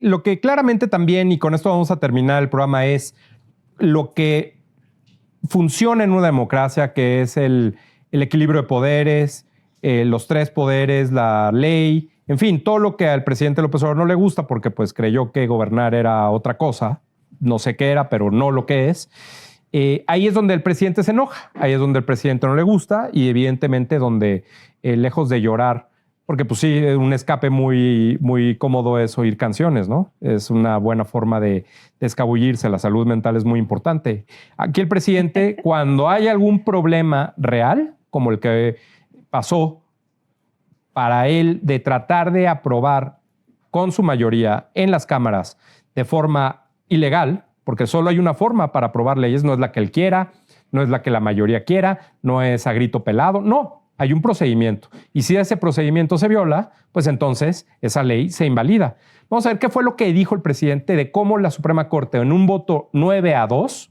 lo que claramente también, y con esto vamos a terminar el programa, es lo que funciona en una democracia, que es el equilibrio de poderes, los tres poderes, la ley, en fin, todo lo que al presidente López Obrador no le gusta porque pues creyó que gobernar era otra cosa, no sé qué era, pero no lo que es. Ahí es donde el presidente se enoja, ahí es donde el presidente no le gusta y evidentemente donde lejos de llorar, porque pues sí, un escape muy, muy cómodo es oír canciones, ¿no? Es una buena forma de escabullirse, la salud mental es muy importante. Aquí el presidente, cuando hay algún problema real, como el que pasó para él de tratar de aprobar con su mayoría en las cámaras de forma ilegal, porque solo hay una forma para aprobar leyes, no es la que él quiera, no es la que la mayoría quiera, no es a grito pelado, no, hay un procedimiento. Y si ese procedimiento se viola, pues entonces esa ley se invalida. Vamos a ver qué fue lo que dijo el presidente de cómo la Suprema Corte en un voto 9-2,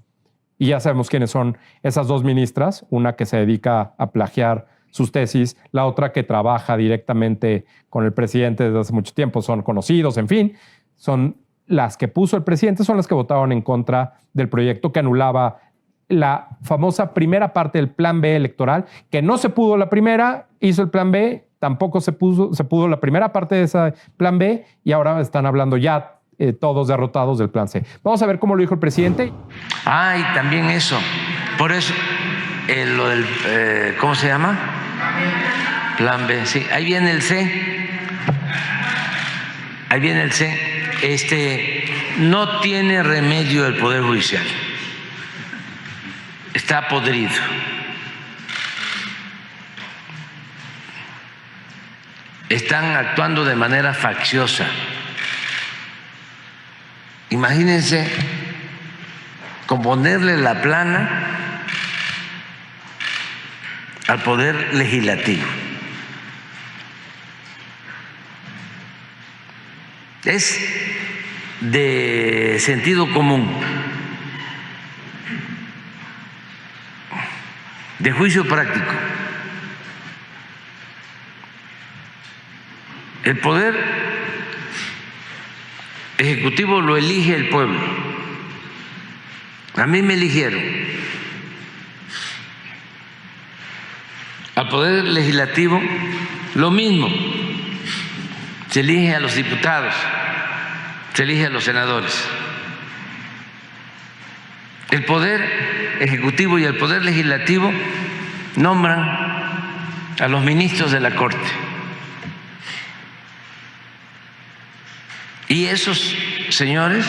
y ya sabemos quiénes son esas dos ministras, una que se dedica a plagiar sus tesis, la otra que trabaja directamente con el presidente desde hace mucho tiempo, son conocidos, en fin, son las que puso el presidente, son las que votaron en contra del proyecto que anulaba la famosa primera parte del plan B electoral, que no se pudo la primera, hizo el plan B, tampoco se pudo la primera parte de ese plan B y ahora están hablando ya todos derrotados del plan C. Vamos a ver cómo lo dijo el presidente. Y también eso, por eso, lo del, ¿cómo se llama? Plan B, sí, ahí viene el C. Ahí viene el C. No tiene remedio el Poder Judicial. Está podrido. Están actuando de manera facciosa. Imagínense componerle la plana al Poder Legislativo. Es de sentido común, de juicio práctico. El Poder Ejecutivo lo elige el pueblo. A mí me eligieron. Al Poder Legislativo lo mismo. Se elige a los diputados, se elige a los senadores. El Poder Ejecutivo y el Poder Legislativo nombran a los ministros de la Corte. Y esos señores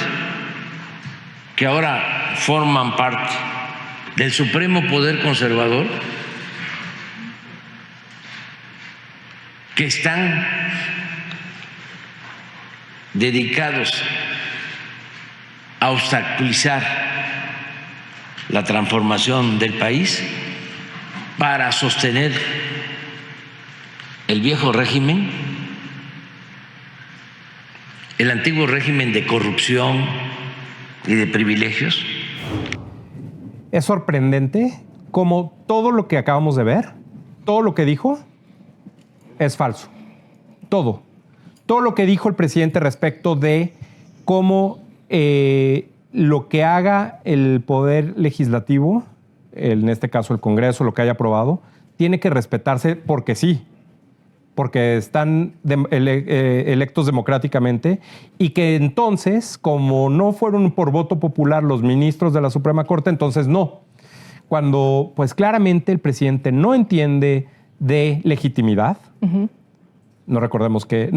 que ahora forman parte del Supremo Poder Conservador, que están dedicados a obstaculizar la transformación del país para sostener el viejo régimen, el antiguo régimen de corrupción y de privilegios. Es sorprendente cómo todo lo que acabamos de ver, todo lo que dijo, es falso. Todo. Todo lo que dijo el presidente respecto de cómo lo que haga el Poder Legislativo, en este caso el Congreso, lo que haya aprobado, tiene que respetarse porque sí, porque están electos democráticamente y que entonces, como no fueron por voto popular los ministros de la Suprema Corte, entonces no. Cuando pues claramente el presidente no entiende de legitimidad, no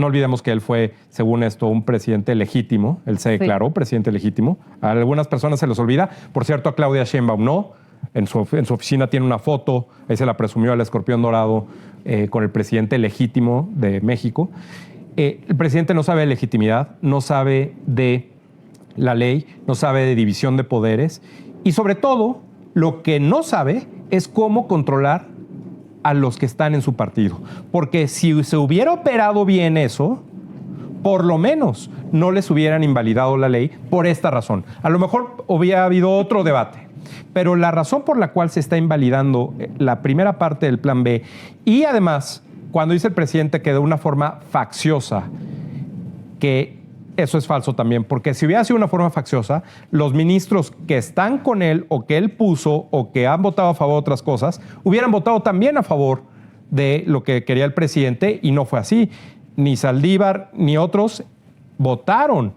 olvidemos que él fue, según esto, un presidente legítimo. Él se declaró presidente legítimo. A algunas personas se les olvida. Por cierto, a Claudia Sheinbaum no. En su oficina tiene una foto, ahí se la presumió al escorpión dorado con el presidente legítimo de México. El presidente no sabe de legitimidad, no sabe de la ley, no sabe de división de poderes y sobre todo lo que no sabe es cómo controlar a los que están en su partido. Porque si se hubiera operado bien eso, por lo menos no les hubieran invalidado la ley por esta razón. A lo mejor hubiera habido otro debate, pero la razón por la cual se está invalidando la primera parte del plan B y además, cuando dice el presidente que de una forma facciosa, que eso es falso también, porque si hubiera sido una forma facciosa, los ministros que están con él o que él puso o que han votado a favor de otras cosas, hubieran votado también a favor de lo que quería el presidente y no fue así. Ni Saldívar ni otros votaron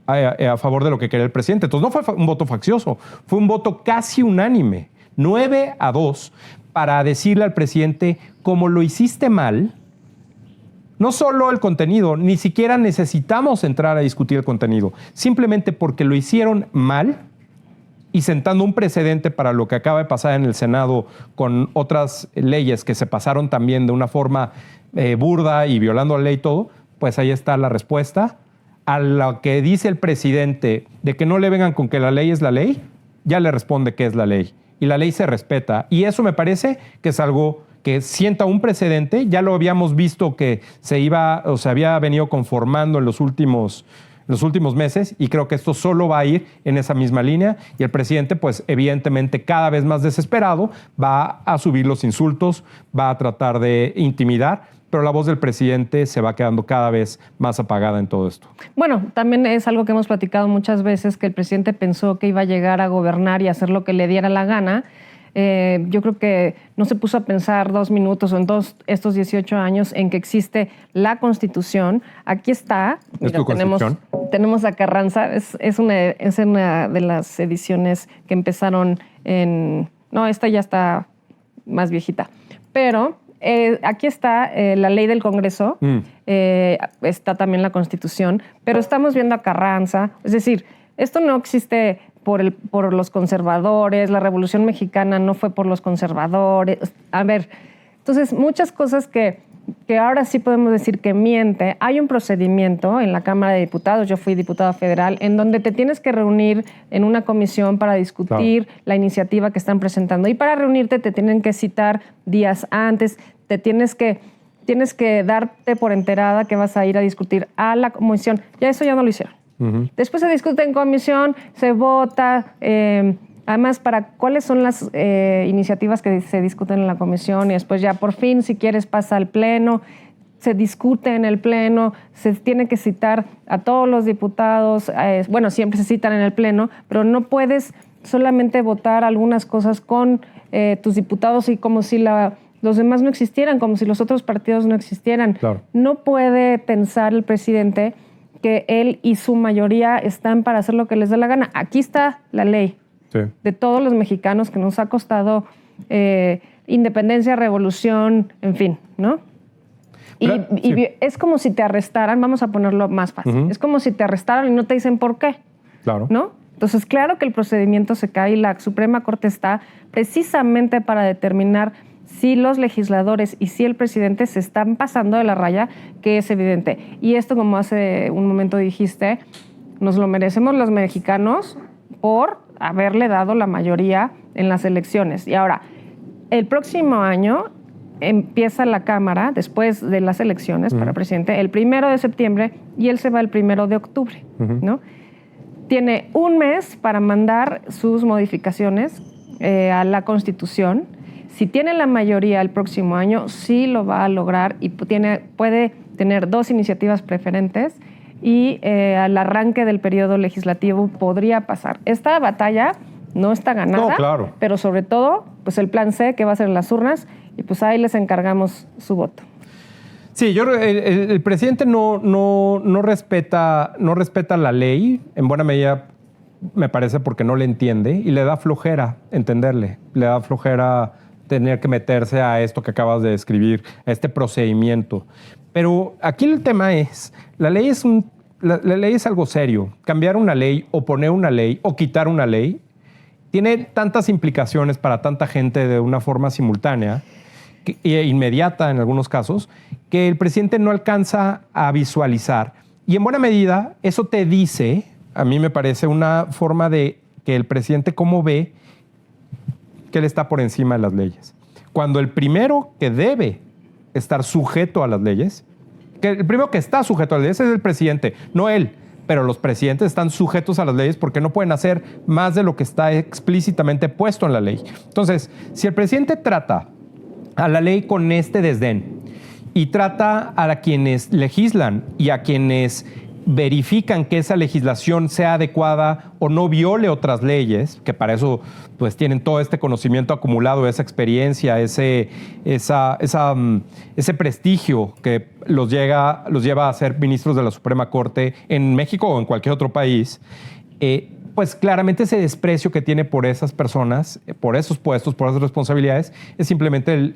a favor de lo que quería el presidente. Entonces no fue un voto faccioso, fue un voto casi unánime, 9-2, para decirle al presidente, como lo hiciste mal, no solo el contenido, ni siquiera necesitamos entrar a discutir el contenido, simplemente porque lo hicieron mal y sentando un precedente para lo que acaba de pasar en el Senado con otras leyes que se pasaron también de una forma burda y violando la ley y todo, pues ahí está la respuesta. A lo que dice el presidente de que no le vengan con que la ley es la ley, ya le responde que es la ley. Y la ley se respeta. Y eso me parece que es algo que sienta un precedente. Ya lo habíamos visto que se había venido conformando en los últimos meses y creo que esto solo va a ir en esa misma línea y el presidente, pues evidentemente cada vez más desesperado, va a subir los insultos, va a tratar de intimidar, pero la voz del presidente se va quedando cada vez más apagada en todo esto. Bueno, también es algo que hemos platicado muchas veces, que el presidente pensó que iba a llegar a gobernar y hacer lo que le diera la gana. Yo creo que no se puso a pensar 2 minutos o en todos estos 18 años en que existe la Constitución. Aquí está. ¿Es tu Constitución? Tenemos a Carranza. Es una de las ediciones que empezaron en... No, esta ya está más viejita. Pero aquí está la ley del Congreso. Está también la Constitución. Pero estamos viendo a Carranza. Es decir, esto no existe por los conservadores, la Revolución Mexicana no fue por los conservadores. A ver, entonces muchas cosas que ahora sí podemos decir que miente. Hay un procedimiento en la Cámara de Diputados, yo fui diputada federal, en donde te tienes que reunir en una comisión para discutir la iniciativa que están presentando. Y para reunirte te tienen que citar días antes, tienes que darte por enterada que vas a ir a discutir a la comisión. Ya eso ya no lo hicieron. Después se discute en comisión, se vota, además para cuáles son las iniciativas que se discuten en la comisión y después ya por fin, si quieres, pasa al pleno, se discute en el pleno, se tiene que citar a todos los diputados, bueno, siempre se citan en el pleno, pero no puedes solamente votar algunas cosas con tus diputados y como si los demás no existieran, como si los otros partidos no existieran. Claro. No puede pensar el presidente que él y su mayoría están para hacer lo que les dé la gana. Aquí está la ley de todos los mexicanos que nos ha costado independencia, revolución, en fin, ¿no? Pero, y es como si te arrestaran, vamos a ponerlo más fácil, es como si te arrestaran y no te dicen por qué, ¿no? Entonces, claro que el procedimiento se cae y la Suprema Corte está precisamente para determinar si los legisladores y si el presidente se están pasando de la raya, que es evidente. Y esto, como hace un momento dijiste, nos lo merecemos los mexicanos por haberle dado la mayoría en las elecciones. Y ahora, el próximo año empieza la Cámara, después de las elecciones para presidente, el 1 de septiembre y él se va el 1 de octubre, ¿no? Tiene un mes para mandar sus modificaciones a la Constitución. Si tiene la mayoría el próximo año, sí lo va a lograr y puede tener 2 iniciativas preferentes y al arranque del periodo legislativo podría pasar. Esta batalla no está ganada, pero sobre todo pues el plan C que va a ser en las urnas y pues ahí les encargamos su voto. Sí, el presidente no respeta la ley, en buena medida me parece porque no le entiende y le da flojera entenderle, le da flojera tener que meterse a esto que acabas de describir, a este procedimiento. Pero aquí el tema es, la ley es algo serio. Cambiar una ley o poner una ley o quitar una ley tiene tantas implicaciones para tanta gente de una forma simultánea e inmediata en algunos casos, que el presidente no alcanza a visualizar. Y en buena medida eso te dice, a mí me parece una forma de que el presidente cómo ve que él está por encima de las leyes. Cuando el primero que debe estar sujeto a las leyes, que el primero que está sujeto a las leyes es el presidente, no él, pero los presidentes están sujetos a las leyes porque no pueden hacer más de lo que está explícitamente puesto en la ley. Entonces, si el presidente trata a la ley con este desdén y trata a quienes legislan y a quienes verifican que esa legislación sea adecuada o no viole otras leyes, que para eso pues tienen todo este conocimiento acumulado, esa experiencia, ese prestigio que los lleva a ser ministros de la Suprema Corte en México o en cualquier otro país, pues claramente ese desprecio que tiene por esas personas, por esos puestos, por esas responsabilidades, es simplemente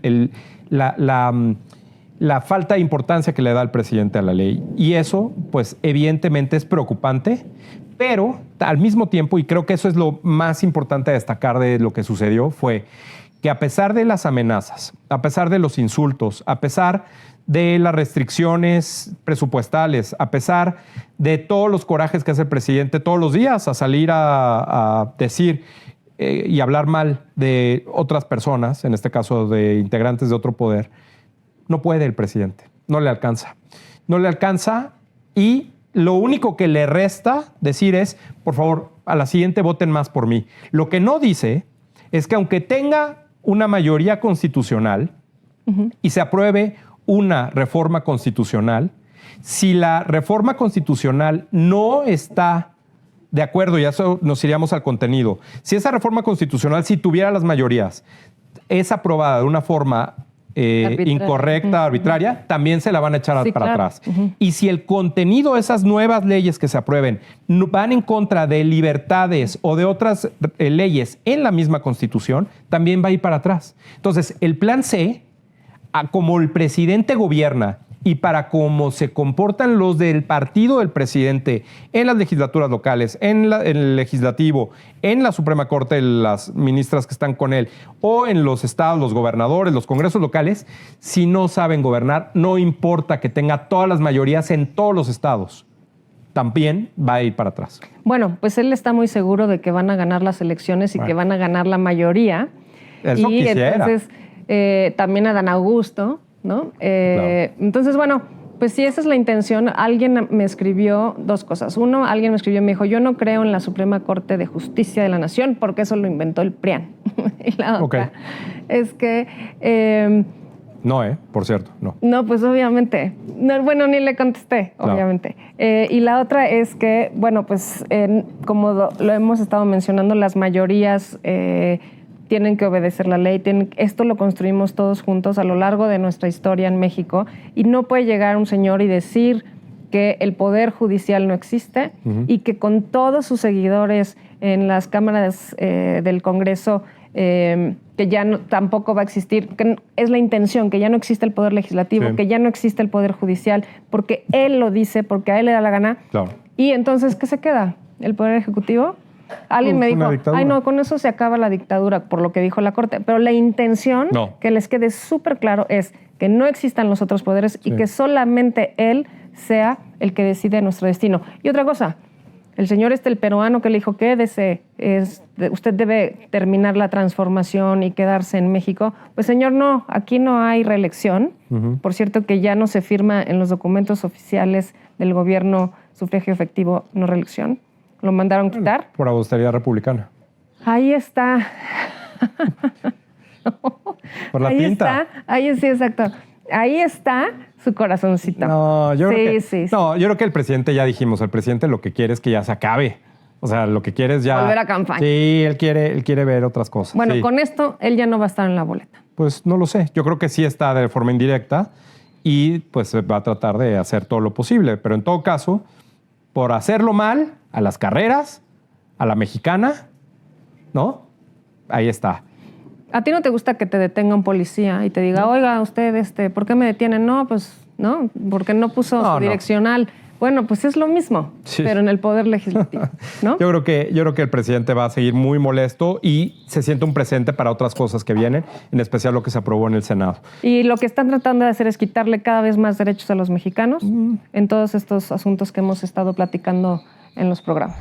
la falta de importancia que le da el presidente a la ley. Y eso, pues, evidentemente es preocupante, pero al mismo tiempo, y creo que eso es lo más importante a destacar de lo que sucedió, fue que a pesar de las amenazas, a pesar de los insultos, a pesar de las restricciones presupuestales, a pesar de todos los corajes que hace el presidente todos los días a salir a decir y hablar mal de otras personas, en este caso de integrantes de otro poder, no puede el presidente, no le alcanza. No le alcanza y lo único que le resta decir es, por favor, a la siguiente voten más por mí. Lo que no dice es que aunque tenga una mayoría constitucional y se apruebe una reforma constitucional, si la reforma constitucional no está de acuerdo, y eso nos iríamos al contenido, si esa reforma constitucional, si tuviera las mayorías, es aprobada de una forma incorrecta, arbitraria, también se la van a echar para atrás. Y si el contenido de esas nuevas leyes que se aprueben van en contra de libertades o de otras leyes en la misma Constitución, también va a ir para atrás. Entonces, el plan C, como el presidente gobierna y para cómo se comportan los del partido del presidente en las legislaturas locales, en el legislativo, en la Suprema Corte, las ministras que están con él, o en los estados, los gobernadores, los congresos locales, si no saben gobernar, no importa que tenga todas las mayorías en todos los estados, también va a ir para atrás. Bueno, pues él está muy seguro de que van a ganar las elecciones y que van a ganar la mayoría. Eso y quisiera. Entonces, también Adán Augusto, ¿no? Claro. Entonces, bueno, pues si esa es la intención, alguien me escribió dos cosas. Uno, alguien me escribió y me dijo, yo no creo en la Suprema Corte de Justicia de la Nación porque eso lo inventó el PRIAN. Y la otra es que... no, por cierto, no. No, pues obviamente. No, bueno, ni le contesté, obviamente. Y la otra es que, bueno, pues como lo hemos estado mencionando, las mayorías tienen que obedecer la ley. Esto lo construimos todos juntos a lo largo de nuestra historia en México y no puede llegar un señor y decir que el poder judicial no existe y que con todos sus seguidores en las cámaras del Congreso que ya tampoco va a existir, que es la intención, que ya no existe el poder legislativo, que ya no existe el poder judicial, porque él lo dice, porque a él le da la gana. Claro. Y entonces, ¿qué se queda? ¿El poder ejecutivo? Alguien me dijo, ay no, con eso se acaba la dictadura, por lo que dijo la Corte. Pero la intención, que les quede súper claro, es que no existan los otros poderes y que solamente él sea el que decide nuestro destino. Y otra cosa, el señor el peruano que le dijo, quédese, usted debe terminar la transformación y quedarse en México. Pues señor, no, aquí no hay reelección. Por cierto que ya no se firma en los documentos oficiales del gobierno sufragio efectivo, no reelección. Lo mandaron quitar. Por austeridad republicana. Ahí está. Por la pinta. Ahí sí, exacto. Ahí está su corazoncito. No, yo creo que el presidente, ya dijimos, el presidente lo que quiere es que ya se acabe. O sea, lo que quiere es ya... volver a campaña. Sí, él quiere ver otras cosas. Bueno, con esto, él ya no va a estar en la boleta. Pues no lo sé. Yo creo que sí está de forma indirecta y pues va a tratar de hacer todo lo posible. Pero en todo caso, por hacerlo mal, a las carreras, a la mexicana, ¿no? Ahí está. ¿A ti no te gusta que te detenga un policía y te diga, oiga, usted, ¿por qué me detienen? No, pues, ¿no? Porque no puso su direccional. Bueno, pues es lo mismo, pero en el poder legislativo, ¿no? Yo creo que el presidente va a seguir muy molesto y se siente un presente para otras cosas que vienen, en especial lo que se aprobó en el Senado. Y lo que están tratando de hacer es quitarle cada vez más derechos a los mexicanos en todos estos asuntos que hemos estado platicando en los programas.